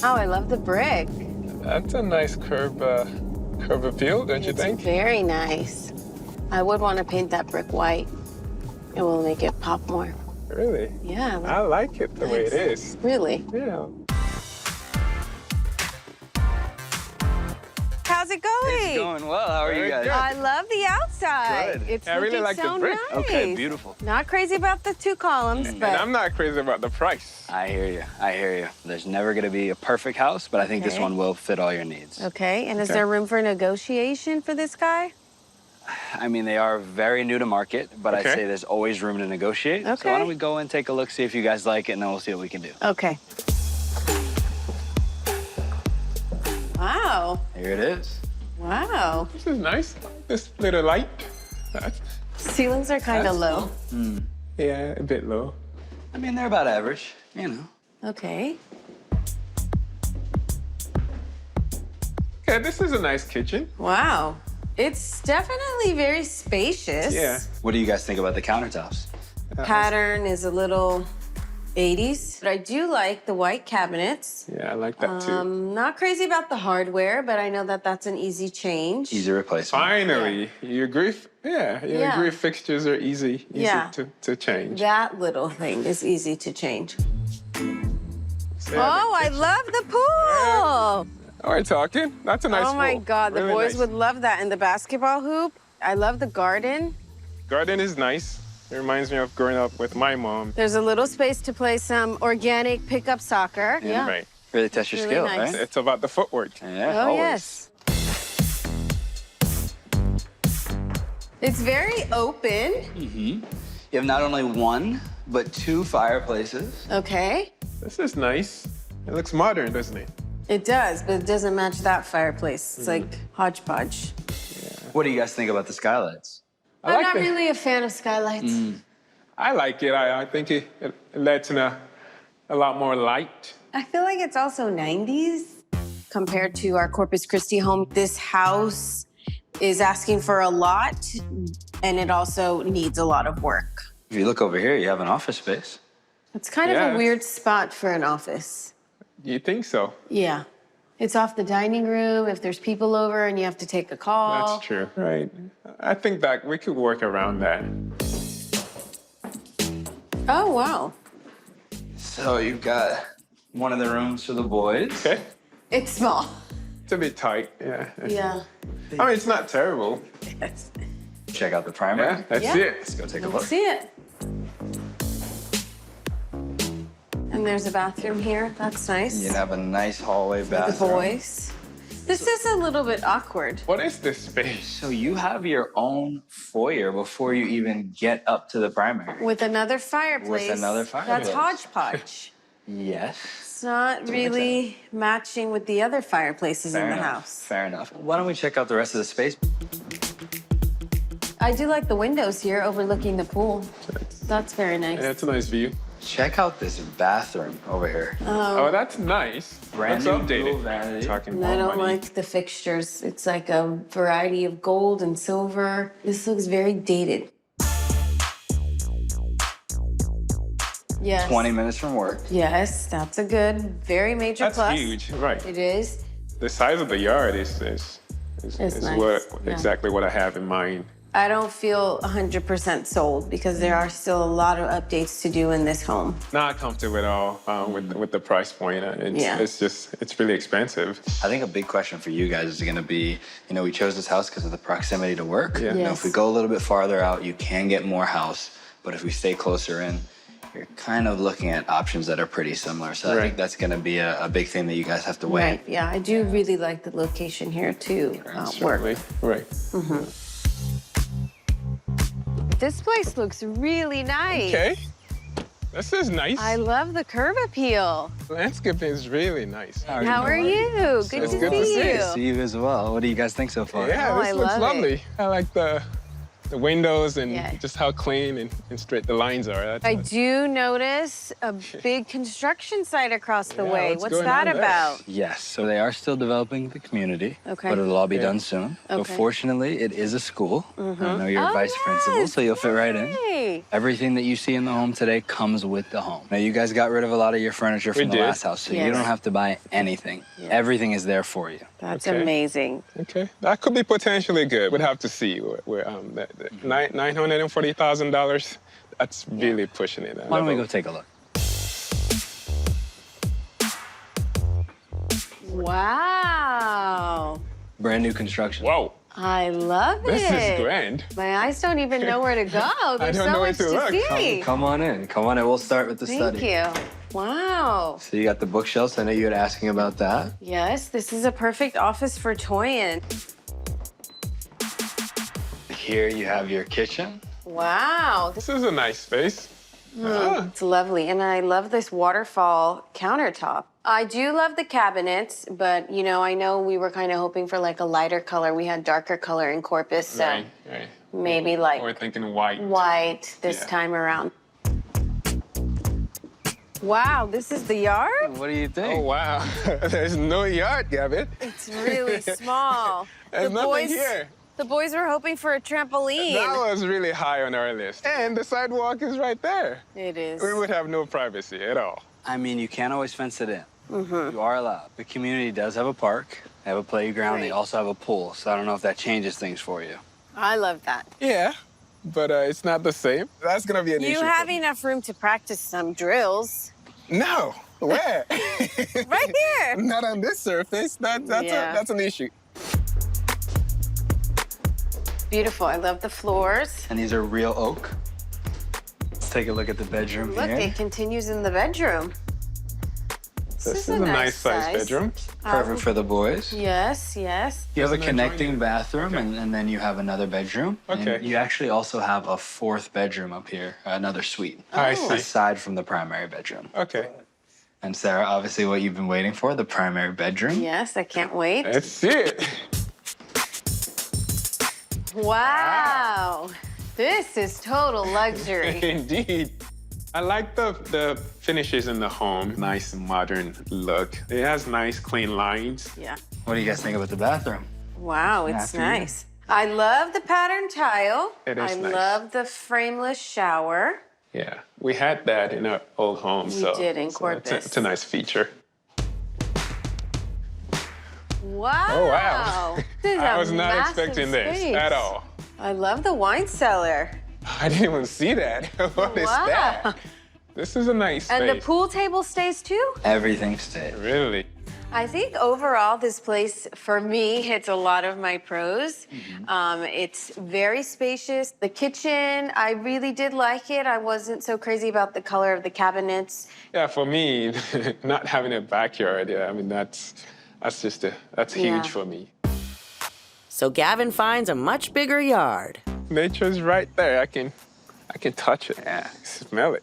Oh, I love the brick. That's a nice curb appeal, don't you think? It's very nice. I would want to paint that brick white. It will make it pop more. Really? Yeah. I like it the way it is. Really? Yeah. How's it going? It's going well. How are you guys? I love the outside. Good. It's I really looking like so the brick. nice. Okay, beautiful. Not crazy about the 2 columns, but And I'm not crazy about the price. I hear you. I hear you. There's never going to be a perfect house, but I think this Okay. one will fit all your needs. okay. And is Okay. there room for negotiation for this guy? I mean, they are very new to market, but I'd Okay. say there's always room to negotiate. So Okay. why don't we go and take a look, see if you guys like it, and then we'll see what we can do. Okay. Wow. Here it is. Wow. This is nice. This little light. Ceilings are kind of low. Yeah, a bit low. I mean, they're about average, you know. Okay. Okay, this is a nice kitchen. Wow. It's definitely very spacious. Yeah. What do you guys think about the countertops? Pattern is a little 80s, but I do like the white cabinets. Yeah, I like that too. Not crazy about the hardware, but I know that that's an easy change. Easy replacement. Finally, you agree? Yeah, you Yeah. agree fixtures are easy Yeah. to change. That little thing is easy to change. So, Oh, I love the pool. Oh, we're talking. That's a nice Oh my pool. God, the Really boys nice. would love that. And the basketball hoop. I love the garden. Garden is nice. It reminds me of growing up with my mom. There's a little space to play some organic pickup soccer. Yeah. Right. Really test your Really skill, nice. right? It's about the footwork. Yeah, Oh, always. yes. It's very open. You have not only 1, but 2 fireplaces. Okay. This is nice. It looks modern, doesn't it? It does, but it doesn't match that fireplace. It's like hodgepodge. What do you guys think about the skylights? I'm not really a fan of skylights. I like it. I think it lets in a lot more light. I feel like it's also 90s compared to our Corpus Christi home. This house is asking for a lot, and it also needs a lot of work. If you look over here, you have an office space. It's kind of Yeah. a weird spot for an office. You think so? Yeah. It's off the dining room if there's people over and you have to take a call. That's true. Right. I think that we could work around that. Oh, wow. So you've got one of the rooms for the boys. Okay. It's small. It's a bit tight. Yeah. Yeah. I mean, it's not terrible. Yes. Check out the primer. Yeah, that's Yeah. it. Let's go take a Let's look. see it. And there's a bathroom here. That's nice. You have a nice hallway For the bathroom. boys. This is a little bit awkward. What is this space? So you have your own foyer before you even get up to the primary. With another fireplace. another fireplace. That's hodgepodge. Yes. It's not really matching with the other fireplaces in the house. Fair enough. Why don't we check out the rest of the space? I do like the windows here overlooking the pool. That's very nice. Yeah, it's a nice view. Check out this bathroom over here. Oh, that's nice. Brand That's new updated. blue vanity. Talking And I more don't money. like the fixtures. It's like a variety of gold and silver. This looks very dated. Yes. 20 minutes from work. Yes, that's a good, very major That's plus. huge, right? It is. The size of the yard is It's is nice, what yeah. exactly what I have in mind. I don't feel 100% sold because there are still a lot of updates to do in this home. Not comfortable at all with the price point. Yeah. It's really expensive. I think a big question for you guys is going to be, you know, we chose this house because of the proximity to work. Yeah. You know, Yes. if we go a little bit farther out, you can get more house. But if we stay closer in, you're kind of looking at options that are pretty similar. So I Right. think that's going to be a big thing that you guys have to weigh. Right, yeah, I do really like the location here too. Work. Certainly. Right. This place looks really nice. Okay. This is nice. I love the curb appeal. Landscaping is really nice. How are you? Good It's to good to see see you. See you as well. What do you guys think so far? Yeah, Oh, this I looks love it. lovely. I like the the windows and Yeah. just how clean and straight the lines are. I do notice a big construction site across the Yeah, way. what's What's going that on there? about? Yes, so they are still developing the community, Okay. but it'll all be Okay. done soon. But Okay. fortunately, it is a school. I know you're a Oh, vice principal, yes, so you'll fit right in. right. Everything that you see in the home today comes with the home. Now, you guys got rid of a lot of your furniture from the did. last house, so you Yes. don't have to buy anything. Yes. Everything is there for you. That's Okay. amazing. Okay, that could be potentially good. We'd have to see where $940,000. That's really pushing it. Why don't we go take a look? Wow. Brand new construction. Whoa, I love it. this is grand. My eyes don't even know where to go. There's don't so know where much to to look. see. Come on in. Come on in. We'll start with the Thank study. you. Wow. So you got the bookshelves. I know you were asking about that. Yes, this is a perfect office for Toyin. Here you have your kitchen. Wow. This is a nice space. Ah, It's lovely. And I love this waterfall countertop. I do love the cabinets, but you know, I know we were kind of hoping for like a lighter color. We had darker color in Corpus, so right. maybe like We're thinking white. white this Yeah. time around. Wow, this is the yard? What do you think? Oh, wow. There's no yard, Gavin. It's really small. There's nothing here. The boys were hoping for a trampoline. That was really high on our list. And the sidewalk is right there. It is. We would have no privacy at all. I mean, you can't always fence it in. You are allowed. The community does have a park. They have a playground. They Right. also have a pool. So I don't know if that changes things for you. I love that. Yeah, but it's not the same. That's gonna be an issue. You for have me. enough room to practice some drills. No, where? Right here. Not on this surface. Yeah. That's an issue. Beautiful. I love the floors. And these are real oak. Let's take a look at the bedroom Look, here. it continues in the bedroom. This is a nice sized bedroom. Perfect for the boys. Yes, yes. You have a Isn't that connecting jointed? bathroom, Okay. and then you have another bedroom. Okay. And you actually also have a fourth bedroom up here, another suite, I Oh. see. aside from the primary bedroom. Okay, And Sarah, obviously what you've been waiting for, the primary bedroom. Yes, I can't wait. let's see it. Wow. This is total luxury. Indeed. I like the finishes in the home. Nice modern look. It has nice clean lines. Yeah. What do you guys think about the bathroom? Wow, it's After you. nice. I love the pattern tile. It is I nice. love the frameless shower. Yeah, we had that in our old home. We so did in so Corpus. it's a nice feature. Wow. Oh, wow. This is I a was not massive expecting this space. at all. I love the wine cellar. I didn't even see that. What is Wow. that? This is a nice space. And the pool table stays too? Everything stayed. Really? I think overall, this place, for me, hits a lot of my pros. It's very spacious. The kitchen, I really did like it. I wasn't so crazy about the color of the cabinets. Yeah, for me, not having a backyard, yeah, I mean, that's huge Yeah. for me. So Gavin finds a much bigger yard. Nature's right there. I can touch it. Yeah. Smell it.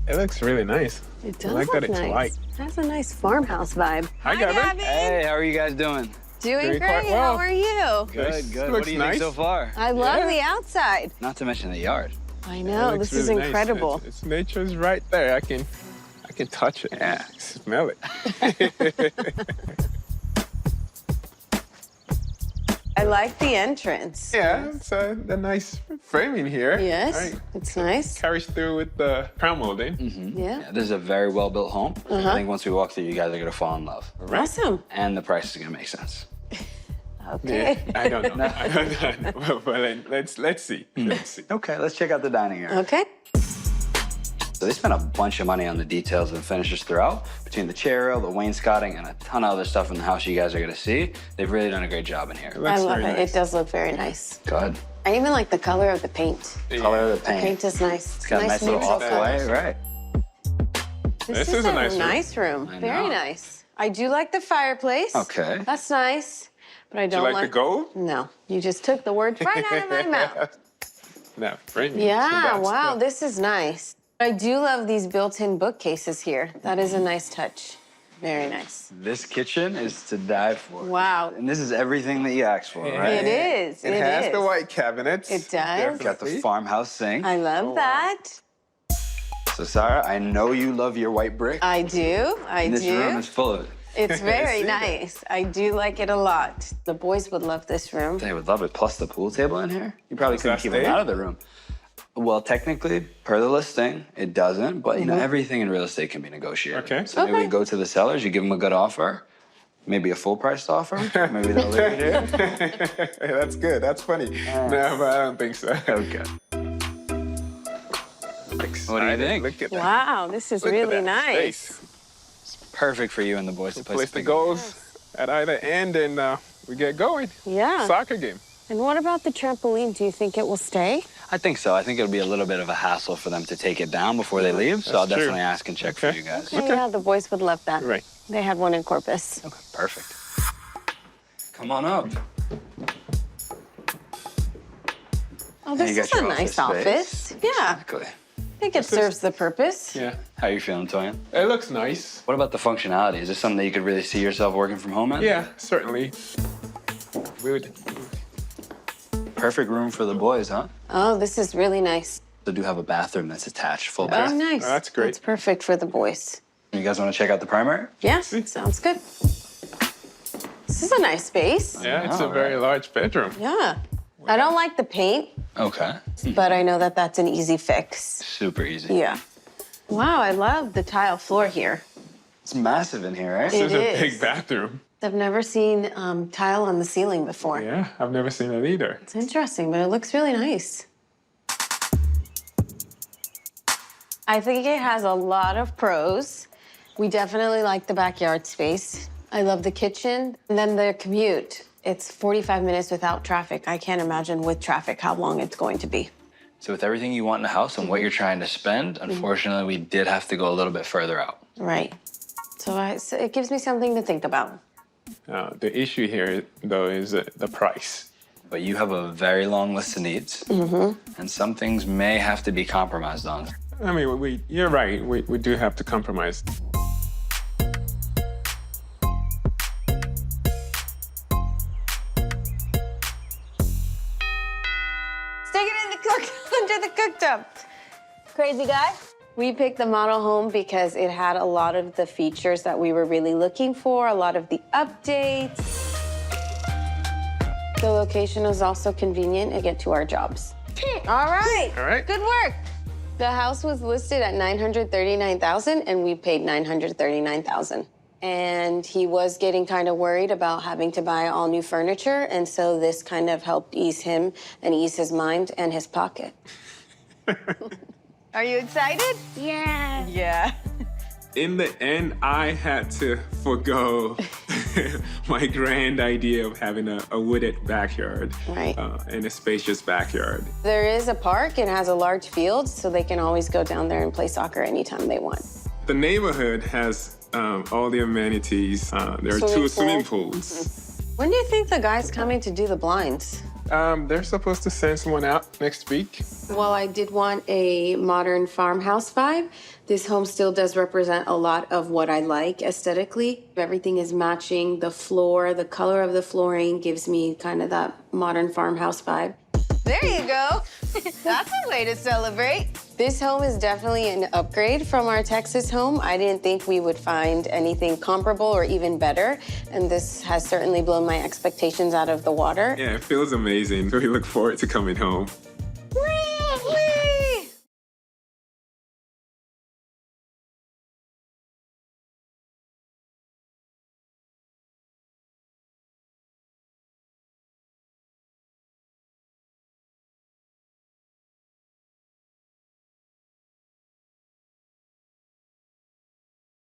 It looks really nice. It I does like look that it's nice. white. It has a nice farmhouse vibe. Hi, Gavin. Hey, how are you guys doing? Doing Doing great. quite well. How are you? This Good. What looks do you nice. think so far? I love Yeah. the outside. Not to mention the yard. I It know. looks This is really nice. incredible. It's nature's right there. I can touch it. Yeah. Smell it. I like the entrance. Yeah, it's a nice framing here. Yes, Right. it's nice. Carries through with the crown molding. Yeah. Yeah, this is a very well-built home. I think once we walk through, you guys are gonna fall in love. Awesome. And the price is gonna make sense. Okay. Yeah, I don't know. I don't know. But let's see. Let's see. Okay, let's check out the dining area. Okay. So they spent a bunch of money on the details and finishes throughout, between the chair rail, the wainscoting, and a ton of other stuff in the house you guys are gonna see. They've really done a great job in here. I Looks love very it. nice. It does look very nice. Good. I even like the color of the paint. Color of the paint. Paint is nice. It's got a nice little neutral off-white, colors. right? This is a nice room. room. I Very know. nice. I do like the fireplace. Okay. That's nice. But I Do don't you like the gold? No, you just took the words right out of my mouth. No, framing. Yeah, So that's wow, the- this is nice. I do love these built-in bookcases here. That is a nice touch. Very nice. This kitchen is to die for. Wow. And this is everything that you asked for, right? It is. It has the white cabinets. It does. Got the farmhouse sink. I love that. So, Sarah, I know you love your white brick. I do. And this room is full of it. It's very See that. nice. I do like it a lot. The boys would love this room. They would love it. Plus the pool table in here. You probably couldn't that keep them stay? out of the room. Well, technically, per the listing, it doesn't. But, you know, everything in real estate can be negotiated. Okay. So maybe Okay. we go to the sellers, you give them a good offer. Maybe a full-priced offer. Maybe they'll leave it here. That's good. That's funny. No, but I don't think so. Okay. What do you think? Look at that. Wow, this is Look at really that nice. space. Perfect for you and the boys to Place play the goals at either end, and we get going. Yeah. Soccer game. And what about the trampoline? Do you think it will stay? I think so. I think it'll be a little bit of a hassle for them to take it down before they leave. So I'll That's true. definitely ask and check for Okay. you guys. Yeah, the boys would love that. Right. They had one in Corpus. Okay, perfect. Come on up. Oh, There you this is got a your nice office office. Yeah, Exactly. I think it serves the purpose. Yeah. How you feeling, Toyin? It looks nice. What about the functionality? Is this something that you could really see yourself working from home in? Yeah, certainly. We would. Perfect room for the boys, huh? Oh, this is really nice. They do have a bathroom that's attached, full bath. Oh, nice. That's great. That's perfect for the boys. You guys want to check out the primary? Yeah, sounds good. This is a nice space. Yeah, it's a very large bedroom. Yeah. I don't like the paint, Okay. but I know that that's an easy fix. Super easy. Yeah. Wow, I love the tile floor here. It's massive in here, right? This is a is. big bathroom. I've never seen tile on the ceiling before. Yeah, I've never seen it either. It's interesting, but it looks really nice. I think it has a lot of pros. We definitely like the backyard space. I love the kitchen. And then the commute. It's 45 minutes without traffic. I can't imagine with traffic how long it's going to be. So with everything you want in a house and what you're trying to spend, unfortunately, we did have to go a little bit further out. Right. So it gives me something to think about. The issue here, though, is the price. But you have a very long list of needs, and some things may have to be compromised on. I mean, you're right. We do have to compromise. Stick it in the under the cooktop. Crazy guy. We picked the model home because it had a lot of the features that we were really looking for, a lot of the updates. The location is also convenient to get to our jobs. All right. All right. Good work. The house was listed at $939,000 and we paid $939,000. And he was getting kind of worried about having to buy all new furniture, and so this kind of helped ease him and ease his mind and his pocket. Are you excited? Yeah. Yeah. In the end, I had to forego my grand idea of having a wooded backyard Right. and a spacious backyard. There is a park. It has a large field, so they can always go down there and play soccer anytime they want. The neighborhood has all the amenities. There are two swimming pools. When do you think the guy's coming to do the blinds? They're supposed to send someone out next week. Well, I did want a modern farmhouse vibe. This home still does represent a lot of what I like aesthetically. Everything is matching. The floor, the color of the flooring gives me kind of that modern farmhouse vibe. There you go. That's a way to celebrate. This home is definitely an upgrade from our Texas home. I didn't think we would find anything comparable or even better, and this has certainly blown my expectations out of the water. Yeah, it feels amazing. We look forward to coming home.